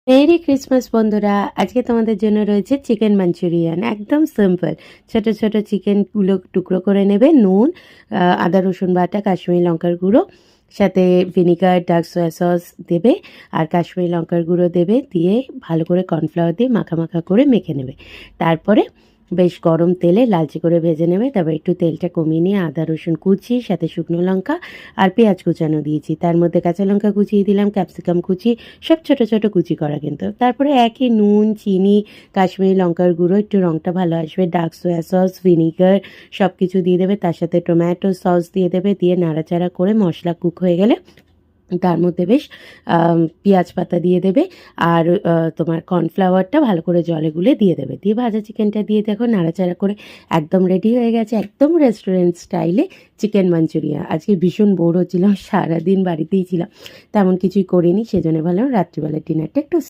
Merry Christmas বন্ধুরা, আজকে তোমাদের জন্য রয়েছে চিকেন মাঞ্চুরিয়ান। একদম সিম্পল। ছোট ছোট চিকেনগুলো টুকরো করে নেবে, নুন, আদা রসুন বাটা, কাশ্মীরি লঙ্কার গুঁড়ো, সাথে ভিনিগার, ডার্ক সয়া সস দেবে, আর কাশ্মীরি লঙ্কার গুঁড়ো দেবে, দিয়ে ভালো করে কর্নফ্লাওয়ার দিয়ে মাখা মাখা করে মেখে নেবে। তারপরে বেশ গরম তেলে লালচে করে ভেজে নেবে। তারপর একটু তেলটা কমিয়ে নিয়ে আদা রসুন কুচি, সাথে শুকনো লঙ্কা আর পেঁয়াজ কুচানো দিয়েছি। তার মধ্যে কাঁচা লঙ্কা কুচিয়ে দিলাম, ক্যাপসিকাম কুচি, সব ছোট ছোট কুচি করা কিন্তু। তারপরে একই নুন, চিনি, কাশ্মীরি লঙ্কার গুঁড়ো, একটু রঙটা ভালো আসবে, ডার্ক সয়া সস, ভিনিগার সব কিছু দিয়ে দেবে। তার সাথে টমেটো সস দিয়ে দেবে। দিয়ে নাড়াচাড়া করে মশলা কুক হয়ে গেলে তার মধ্যে বেশ পেঁয়াজ পাতা দিয়ে দেবে। আর তোমার কর্নফ্লাওয়ারটা ভালো করে জলে গুলে দিয়ে দেবে। দিয়ে ভাজা চিকেনটা দিয়ে দেখো, নাড়াচাড়া করে একদম রেডি হয়ে গেছে, একদম রেস্টুরেন্ট স্টাইলে চিকেন মাঞ্চুরিয়ান। আজকে ভীষণ বোর হচ্ছিলাম, সারাদিন বাড়িতেই ছিলাম, তেমন কিছুই করিনি, সেজন্য ভাবলাম রাত্রিবেলার ডিনারটা একটু